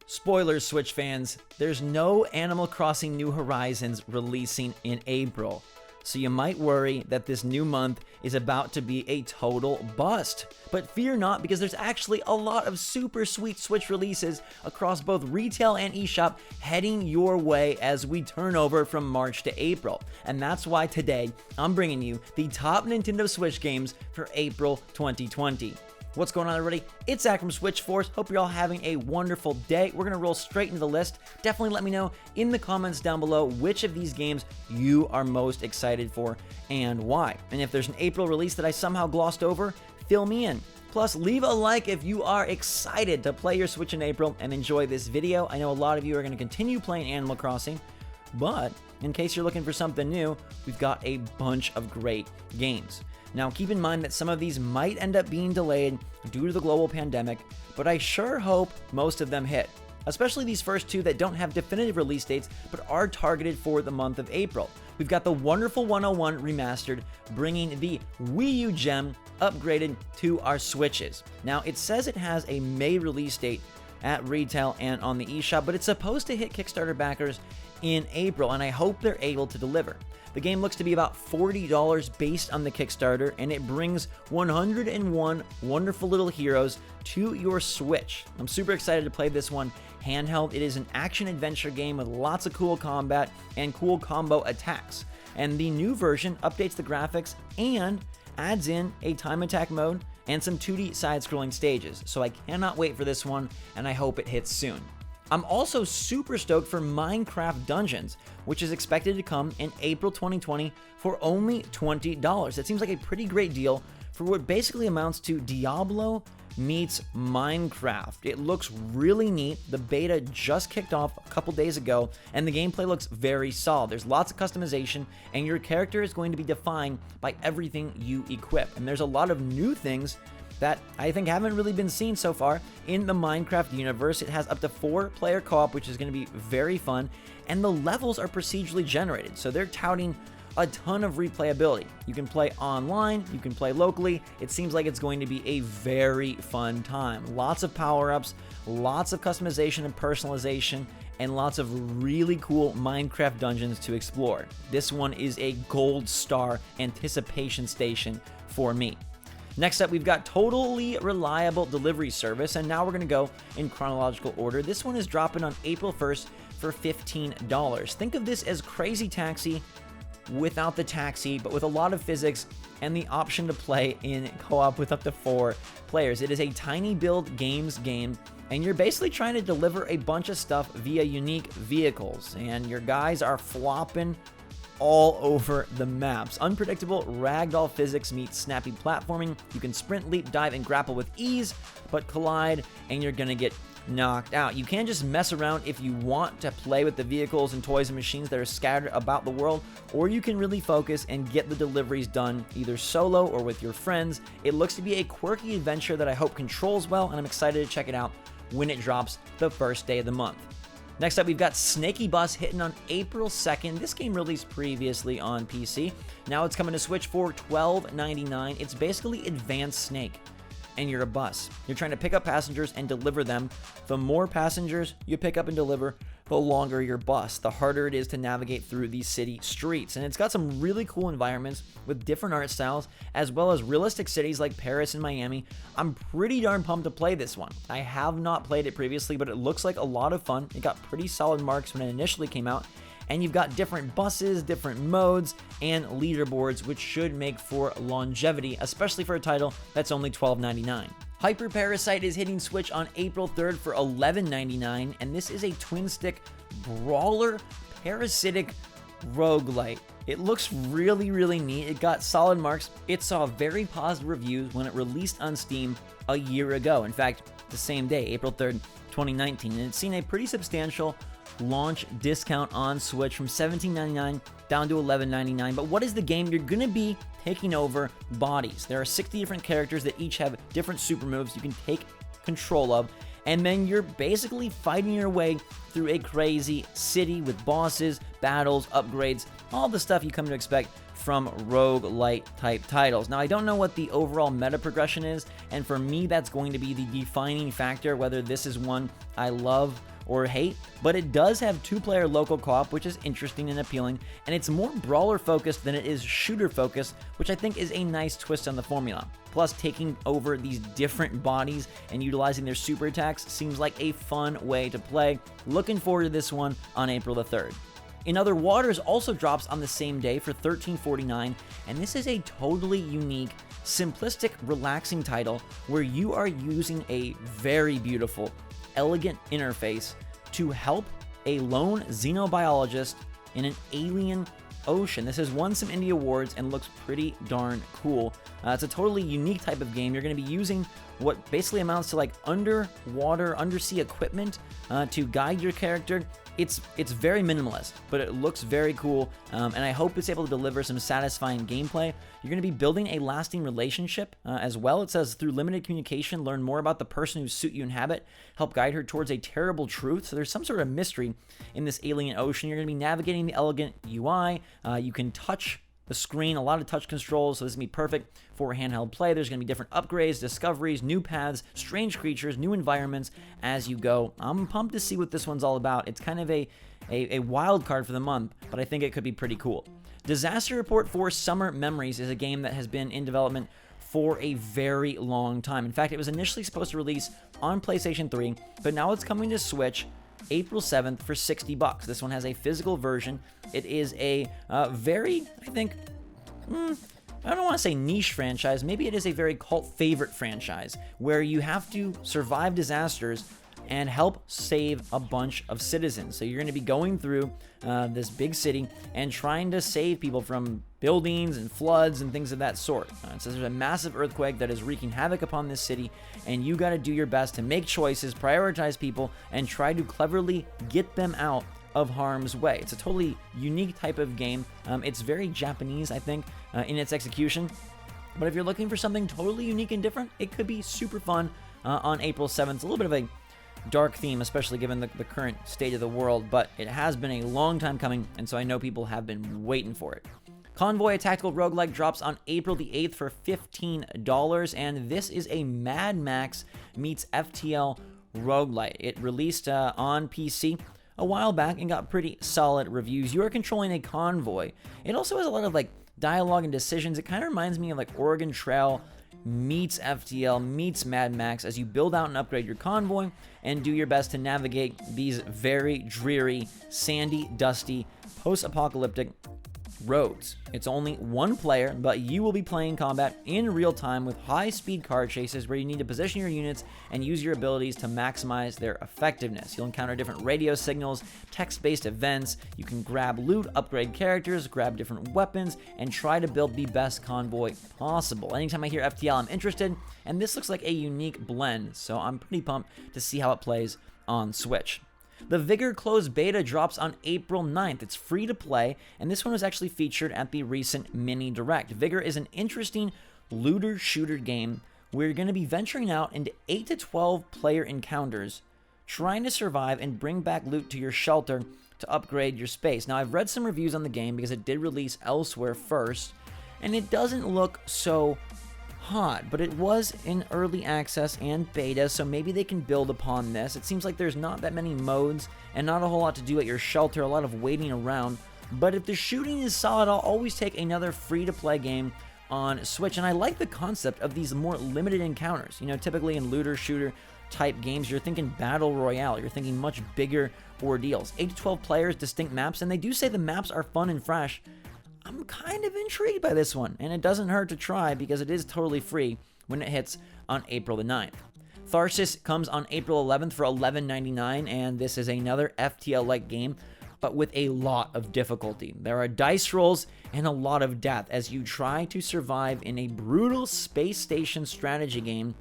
Spoilers, Switch fans, there's no Animal Crossing New Horizons releasing in April, so you might worry that this new month is about to be a total bust. But fear not, because there's actually a lot of super sweet Switch releases across both retail and eShop heading your way as we turn over from March to April. And that's why today I'm bringing you the top Nintendo Switch games for April 2020. What's going on, everybody? It's Zach from SwitchForce. Hope you're all having a wonderful day. We're going to roll straight into the list. Definitely let me know in the comments down below which of these games you are most excited for and why. And if there's an April release that I somehow glossed over, fill me in. Plus, leave a like if you are excited to play your Switch in April and enjoy this video. I know a lot of you are going to continue playing Animal Crossing, but in case you're looking for something new, we've got a bunch of great games. Now, keep in mind that some of these might end up being delayed due to the global pandemic, but I sure hope most of them hit, especially these first two that don't have definitive release dates but are targeted for the month of April. We've got the wonderful 101 Remastered, bringing the Wii U gem upgraded to our Switches. Now, it says it has a May release date at retail and on the eShop, but it's supposed to hit Kickstarter backers in April, and I hope they're able to deliver. The game looks to be about $40 based on the Kickstarter, and it brings 101 wonderful little heroes to your Switch. I'm super excited to play this one handheld. It is an action-adventure game with lots of cool combat and cool combo attacks. And the new version updates the graphics and adds in a time attack mode and some 2D side-scrolling stages. So I cannot wait for this one, and I hope it hits soon. I'm also super stoked for Minecraft Dungeons, which is expected to come in April 2020 for only $20. That seems like a pretty great deal for what basically amounts to Diablo meets Minecraft. It looks really neat. The beta just kicked off a couple days ago, and the gameplay looks very solid. There's lots of customization, and your character is going to be defined by everything you equip. And there's a lot of new things that I think haven't really been seen so far in the Minecraft universe. It has up to 4-player co-op, which is going to be very fun, and the levels are procedurally generated, so they're touting a ton of replayability. You can play online, you can play locally. It seems like it's going to be a very fun time. Lots of power-ups, lots of customization and personalization, and lots of really cool Minecraft dungeons to explore. This one is a gold star anticipation station for me. Next up, we've got Totally Reliable Delivery Service, and now we're going to go in chronological order. This one is dropping on April 1st for $15. Think of this as Crazy Taxi without the taxi, but with a lot of physics and the option to play in co-op with up to 4 players. It is a tiny build games game, and you're basically trying to deliver a bunch of stuff via unique vehicles, and your guys are flopping all over the maps. Unpredictable ragdoll physics meets snappy platforming. You can sprint, leap, dive, and grapple with ease, but collide and you're gonna get knocked out. You can just mess around if you want to play with the vehicles and toys and machines that are scattered about the world, or you can really focus and get the deliveries done either solo or with your friends. It looks to be a quirky adventure that I hope controls well, and I'm excited to check it out when it drops the first day of the month. Next up, we've got Snaky Bus hitting on April 2nd. This game released previously on PC. Now it's coming to Switch for $12.99. It's basically Advanced Snake, and you're a bus. You're trying to pick up passengers and deliver them. The more passengers you pick up and deliver, the longer your bus, the harder it is to navigate through these city streets. And it's got some really cool environments with different art styles, as well as realistic cities like Paris and Miami. I'm pretty darn pumped to play this one. I have not played it previously, but it looks like a lot of fun. It got pretty solid marks when it initially came out, and you've got different buses, different modes, and leaderboards, which should make for longevity, especially for a title that's only $12.99. Hyper Parasite is hitting Switch on April 3rd for $11.99, and this is a twin-stick brawler parasitic roguelike. It looks really, really neat. It got solid marks. It saw very positive reviews when it released on Steam a year ago. In fact, the same day, April 3rd, 2019, and it's seen a pretty substantial launch discount on Switch from $17.99 down to $11.99. But what is the game? You're going to be taking over bodies. There are 60 different characters that each have different super moves you can take control of, and then you're basically fighting your way through a crazy city with bosses, battles, upgrades, all the stuff you come to expect from roguelike type titles. Now, I don't know what the overall meta progression is, and for me, that's going to be the defining factor, whether this is one I love or hate, but it does have 2-player local co-op, which is interesting and appealing, and it's more brawler focused than it is shooter focused, which I think is a nice twist on the formula. Plus, taking over these different bodies and utilizing their super attacks seems like a fun way to play. Looking forward to this one on April the 3rd. In Other Waters also drops on the same day for $13.49, and this is a totally unique, simplistic, relaxing title where you are using a very beautiful, elegant interface to help a lone xenobiologist in an alien ocean. This has won some indie awards and looks pretty darn cool. It's a totally unique type of game. You're going to be using what basically amounts to like undersea equipment to guide your character. It's very minimalist, but it looks very cool, and I hope it's able to deliver some satisfying gameplay. You're going to be building a lasting relationship as well. It says, through limited communication, learn more about the person whose suit you inhabit, help guide her towards a terrible truth. So there's some sort of mystery in this alien ocean. You're going to be navigating the elegant UI. You can touch the screen, a lot of touch controls, so this is going to be perfect for handheld play. There's going to be different upgrades, discoveries, new paths, strange creatures, new environments as you go. I'm pumped to see what this one's all about. It's kind of a wild card for the month, but I think it could be pretty cool. Disaster Report 4 Summer Memories is a game that has been in development for a very long time. In fact, it was initially supposed to release on PlayStation 3, but now it's coming to Switch April 7th for $60. This one has a physical version. It is a very, I think, I don't want to say niche franchise. Maybe it is a very cult favorite franchise where you have to survive disasters and help save a bunch of citizens. So you're going to be going through this big city and trying to save people from buildings and floods and things of that sort. So there's a massive earthquake that is wreaking havoc upon this city, and you got to do your best to make choices, prioritize people, and try to cleverly get them out of harm's way. It's a totally unique type of game. It's very Japanese, I think, in its execution. But if you're looking for something totally unique and different, it could be super fun on April 7th. It's a little bit of a dark theme, especially given the current state of the world, but it has been a long time coming, and so I know people have been waiting for it. Convoy, a tactical roguelike, drops on April the 8th for $15, and this is a Mad Max meets FTL roguelike. It released on PC a while back and got pretty solid reviews. You are controlling a convoy. It also has a lot of like dialogue and decisions. It kind of reminds me of like Oregon Trail meets FTL meets Mad Max as you build out and upgrade your convoy and do your best to navigate these very dreary, sandy, dusty, post-apocalyptic roads. It's only one player, but you will be playing combat in real time with high-speed car chases where you need to position your units and use your abilities to maximize their effectiveness. You'll encounter different radio signals, text-based events. You can grab loot, upgrade characters, grab different weapons, and try to build the best convoy possible. Anytime I hear FTL, I'm interested, and this looks like a unique blend, so I'm pretty pumped to see how it plays on Switch. The Vigor closed beta drops on April 9th. It's free to play, and this one was actually featured at the recent mini direct. Vigor is an interesting looter-shooter game where you're going to be venturing out into 8 to 12 player encounters, trying to survive and bring back loot to your shelter to upgrade your space. Now, I've read some reviews on the game because it did release elsewhere first, and it doesn't look so hot, but it was in early access and beta, so maybe they can build upon this. It seems like there's not that many modes and not a whole lot to do at your shelter, a lot of waiting around, but if the shooting is solid, I'll always take another free-to-play game on Switch, and I like the concept of these more limited encounters. You know, typically in looter-shooter type games, you're thinking battle royale, you're thinking much bigger ordeals. 8 to 12 players, distinct maps, and they do say the maps are fun and fresh. I'm kind of intrigued by this one, and it doesn't hurt to try because it is totally free when it hits on April the 9th. Darcis comes on April 11th for $11.99, and this is another FTL-like game, but with a lot of difficulty. There are dice rolls and a lot of death as you try to survive in a brutal space station strategy game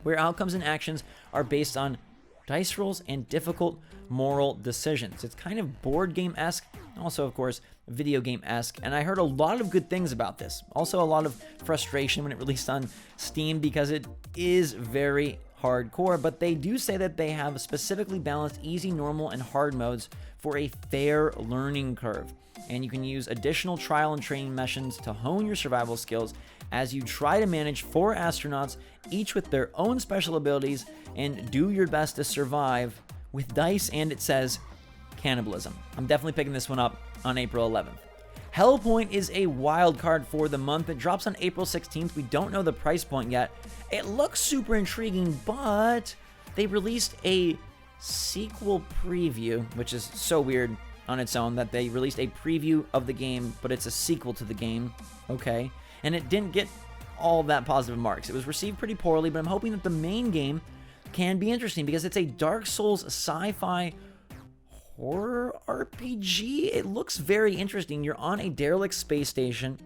where outcomes and actions are based on dice rolls and difficult moral decisions. It's kind of board game-esque, also, of course, video game-esque, and I heard a lot of good things about this. Also, a lot of frustration when it released on Steam because it is very hardcore, but they do say that they have specifically balanced easy, normal, and hard modes for a fair learning curve. And you can use additional trial and training missions to hone your survival skills as you try to manage 4 astronauts, each with their own special abilities, and do your best to survive with dice, and it says cannibalism. I'm definitely picking this one up on April 11th. Hellpoint is a wild card for the month. It drops on April 16th. We don't know the price point yet. It looks super intriguing, but they released a sequel preview, which is so weird on its own that they released a preview of the game, but it's a sequel to the game. Okay. And it didn't get all that positive marks. It was received pretty poorly, but I'm hoping that the main game can be interesting because it's a Dark Souls sci-fi horror RPG. It looks very interesting. You're on a derelict space station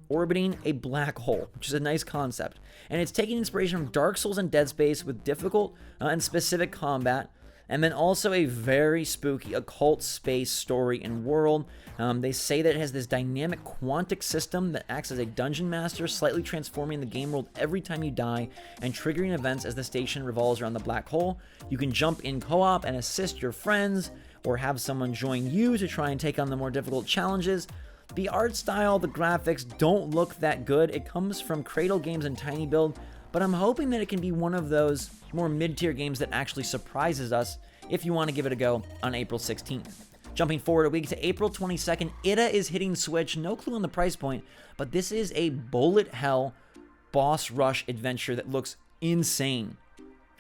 orbiting a black hole, which is a nice concept. And it's taking inspiration from Dark Souls and Dead Space with difficult and specific combat, and then also a very spooky occult space story and world. They say that it has this dynamic quantic system that acts as a dungeon master, slightly transforming the game world every time you die and triggering events as the station revolves around the black hole. You can jump in co-op and assist your friends, or have someone join you to try and take on the more difficult challenges. The art style, the graphics don't look that good. It comes from Cradle Games and Tiny Build, but I'm hoping that it can be one of those more mid-tier games that actually surprises us if you want to give it a go on April 16th. Jumping forward a week to April 22nd, Ida is hitting Switch. No clue on the price point, but this is a bullet hell boss rush adventure that looks insane.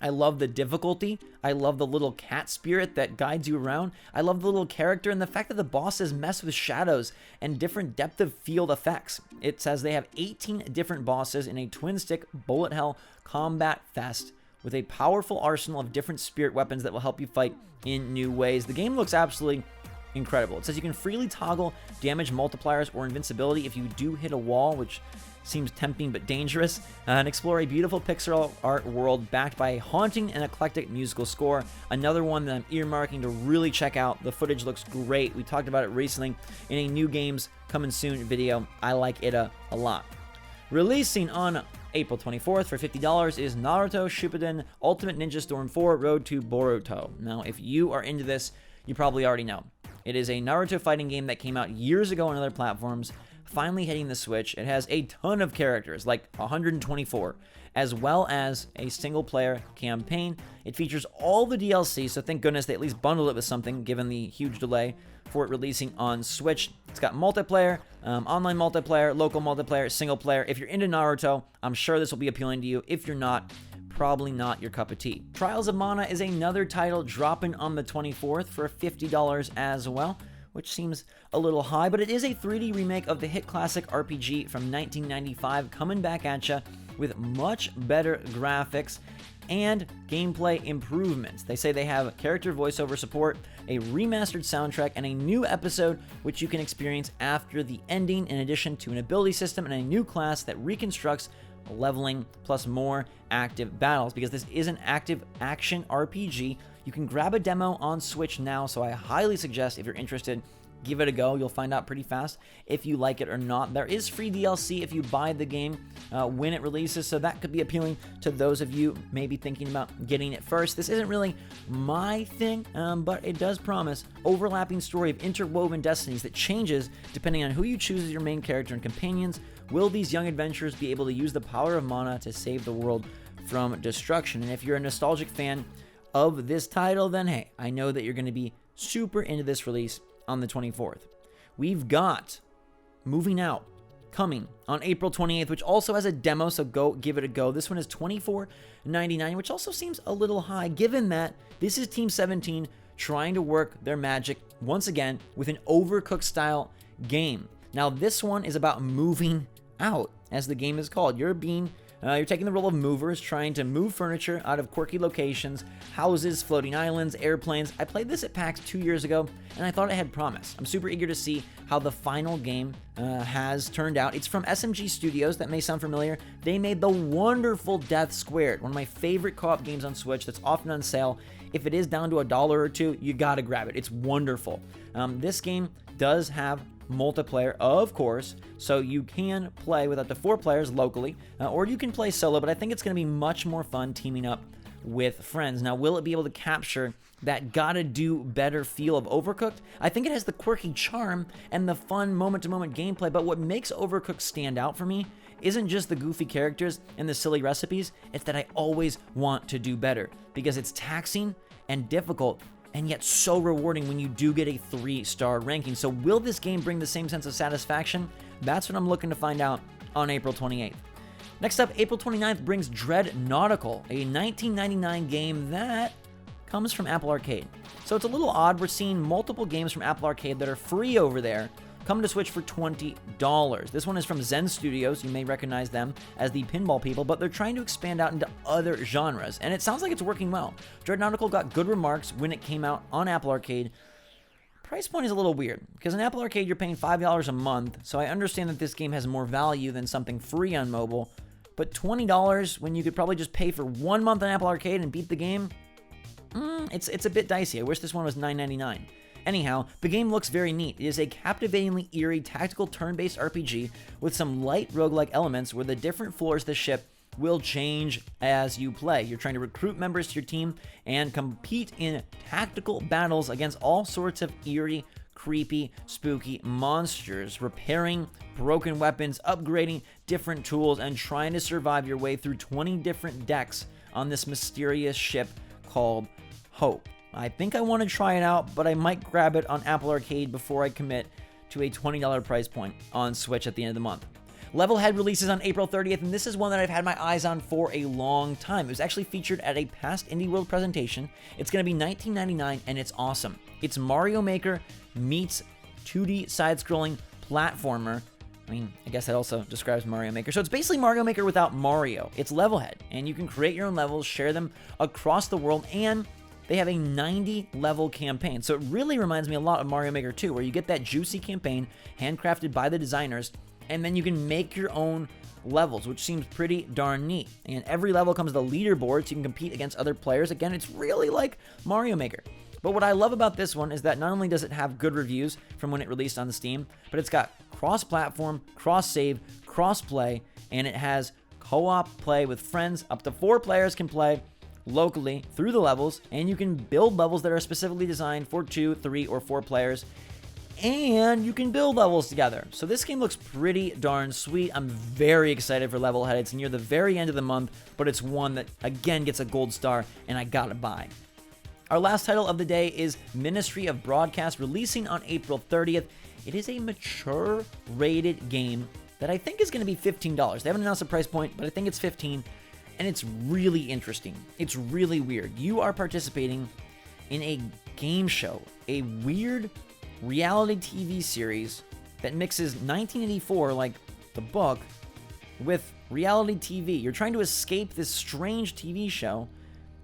I love the difficulty. I love the little cat spirit that guides you around. I love the little character and the fact that the bosses mess with shadows and different depth of field effects. It says they have 18 different bosses in a twin stick bullet hell combat fest with a powerful arsenal of different spirit weapons that will help you fight in new ways. The game looks absolutely incredible. It says you can freely toggle damage multipliers or invincibility if you do hit a wall, which seems tempting but dangerous, and explore a beautiful pixel art world backed by a haunting and eclectic musical score. Another one that I'm earmarking to really check out. The footage looks great. We talked about it recently in a new games coming soon video. I like Ida a lot. Releasing on April 24th for $50 is Naruto Shippuden Ultimate Ninja Storm 4 Road to Boruto. Now, if you are into this, you probably already know. It is a Naruto fighting game that came out years ago on other platforms, finally hitting the Switch. It has a ton of characters, like 124, as well as a single-player campaign. It features all the DLC, so thank goodness they at least bundled it with something, given the huge delay for it releasing on Switch. It's got multiplayer, online multiplayer, local multiplayer, single player. If you're into Naruto, I'm sure this will be appealing to you. If you're not, probably not your cup of tea. Trials of Mana is another title dropping on the 24th for $50 as well, which seems a little high, but it is a 3D remake of the hit classic RPG from 1995 coming back at you with much better graphics and gameplay improvements. They say they have character voiceover support, a remastered soundtrack, and a new episode which you can experience after the ending, in addition to an ability system and a new class that reconstructs leveling plus more active battles. Because this is an active action RPG, you can grab a demo on Switch now, so I highly suggest, if you're interested, give it a go. You'll find out pretty fast if you like it or not. There is free DLC if you buy the game when it releases, so that could be appealing to those of you maybe thinking about getting it first. This isn't really my thing, but it does promise overlapping story of interwoven destinies that changes depending on who you choose as your main character and companions. Will these young adventurers be able to use the power of mana to save the world from destruction? And if you're a nostalgic fan of this title, then hey, I know that you're going to be super into this release on the 24th. We've got Moving Out coming on April 28th, which also has a demo, so go give it a go. This one is $24.99, which also seems a little high, given that this is Team 17 trying to work their magic once again with an Overcooked style game. Now, this one is about moving out, as the game is called. You're taking the role of movers, trying to move furniture out of quirky locations, houses, floating islands, airplanes. I played this at PAX 2 years ago, and I thought it had promise. I'm super eager to see how the final game has turned out. It's from SMG Studios. That may sound familiar. They made the wonderful Death Squared, one of my favorite co-op games on Switch that's often on sale. If it is down to $1 or $2, you gotta grab it. It's wonderful. This game does have multiplayer, of course, so you can play with up to 4 players locally, or you can play solo, but I think it's going to be much more fun teaming up with friends. Now, will it be able to capture that gotta do better feel of Overcooked? I think it has the quirky charm and the fun moment-to-moment gameplay, but what makes Overcooked stand out for me isn't just the goofy characters and the silly recipes, it's that I always want to do better, because it's taxing and difficult and yet so rewarding when you do get a 3-star ranking. So will this game bring the same sense of satisfaction? That's what I'm looking to find out on April 28th. Next up, April 29th brings Dread Nautical, a 1999 game that comes from Apple Arcade. So it's a little odd, we're seeing multiple games from Apple Arcade that are free over there come to Switch for $20. This one is from Zen Studios. You may recognize them as the pinball people, but they're trying to expand out into other genres, and it sounds like it's working well. Dread Nautical got good remarks when it came out on Apple Arcade. Price point is a little weird, because in Apple Arcade you're paying $5 a month, so I understand that this game has more value than something free on mobile, but $20 when you could probably just pay for 1 month on Apple Arcade and beat the game, it's a bit dicey. I wish this one was $9.99. Anyhow, the game looks very neat. It is a captivatingly eerie tactical turn-based RPG with some light roguelike elements where the different floors of the ship will change as you play. You're trying to recruit members to your team and compete in tactical battles against all sorts of eerie, creepy, spooky monsters, repairing broken weapons, upgrading different tools, and trying to survive your way through 20 different decks on this mysterious ship called Hope. I think I want to try it out, but I might grab it on Apple Arcade before I commit to a $20 price point on Switch at the end of the month. Levelhead releases on April 30th, and this is one that I've had my eyes on for a long time. It was actually featured at a past Indie World presentation. It's going to be $19.99, and it's awesome. It's Mario Maker meets 2D side-scrolling platformer. I mean, I guess that also describes Mario Maker. So it's basically Mario Maker without Mario. It's Levelhead, and you can create your own levels, share them across the world, and they have a 90-level campaign. So it really reminds me a lot of Mario Maker 2, where you get that juicy campaign handcrafted by the designers, and then you can make your own levels, which seems pretty darn neat. And every level comes with a leaderboard, so you can compete against other players. Again, it's really like Mario Maker. But what I love about this one is that not only does it have good reviews from when it released on Steam, but it's got cross-platform, cross-save, cross-play, and it has co-op play with friends. Up to 4 players can play locally through the levels, and you can build levels that are specifically designed for 2, 3, or 4 players, and you can build levels together. So this game looks pretty darn sweet. I'm very excited for Levelhead. It's near the very end of the month, but it's one that, again, gets a gold star, and I gotta buy. Our last title of the day is Ministry of Broadcast, releasing on April 30th. It is a mature rated game that I think is going to be $15. They haven't announced a price point, but I think it's $15. And it's really interesting. It's really weird. You are participating in a game show, a weird reality TV series that mixes 1984, like the book, with reality TV. You're trying to escape this strange TV show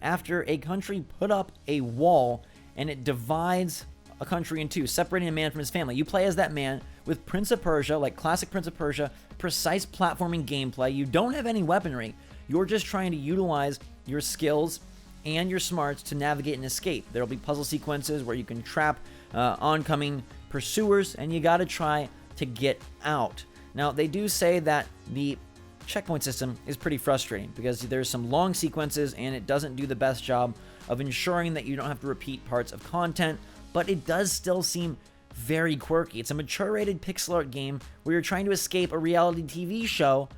after a country put up a wall and it divides a country in two, separating a man from his family. You play as that man with Prince of Persia, like classic Prince of Persia, precise platforming gameplay. You don't have any weaponry. You're just trying to utilize your skills and your smarts to navigate and escape. There'll be puzzle sequences where you can trap oncoming pursuers, and you got to try to get out. Now, they do say that the checkpoint system is pretty frustrating because there's some long sequences and it doesn't do the best job of ensuring that you don't have to repeat parts of content, but it does still seem very quirky. It's a mature-rated pixel art game where you're trying to escape a reality TV show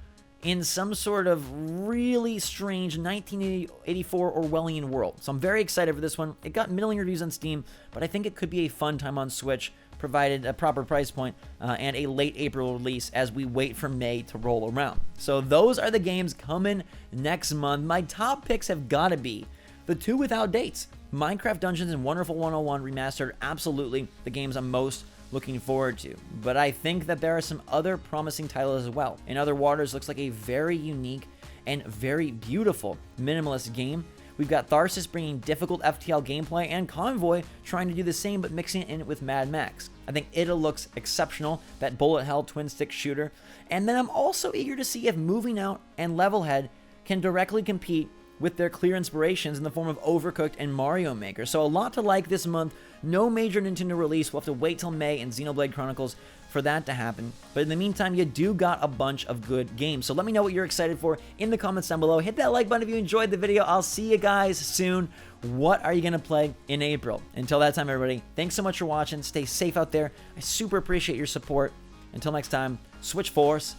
in some sort of really strange 1984 Orwellian world. So I'm very excited for this one. It got middling reviews on Steam, but I think it could be a fun time on Switch, provided a proper price point and a late April release as we wait for May to roll around. So those are the games coming next month. My top picks have got to be the 2 without dates. Minecraft Dungeons and Wonderful 101 Remastered, absolutely the games I'm most looking forward to. But I think that there are some other promising titles as well. In Other Waters looks like a very unique and very beautiful minimalist game. We've got Darcis bringing difficult FTL gameplay, and Convoy trying to do the same but mixing it in with Mad Max. I think it looks exceptional, that bullet hell twin stick shooter. And then I'm also eager to see if Moving Out and Levelhead can directly compete with their clear inspirations in the form of Overcooked and Mario Maker. So a lot to like this month. No major Nintendo release. We'll have to wait till May and Xenoblade Chronicles for that to happen. But in the meantime, you do got a bunch of good games. So let me know what you're excited for in the comments down below. Hit that like button if you enjoyed the video. I'll see you guys soon. What are you going to play in April? Until that time, everybody, thanks so much for watching. Stay safe out there. I super appreciate your support. Until next time, SwitchForce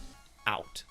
out.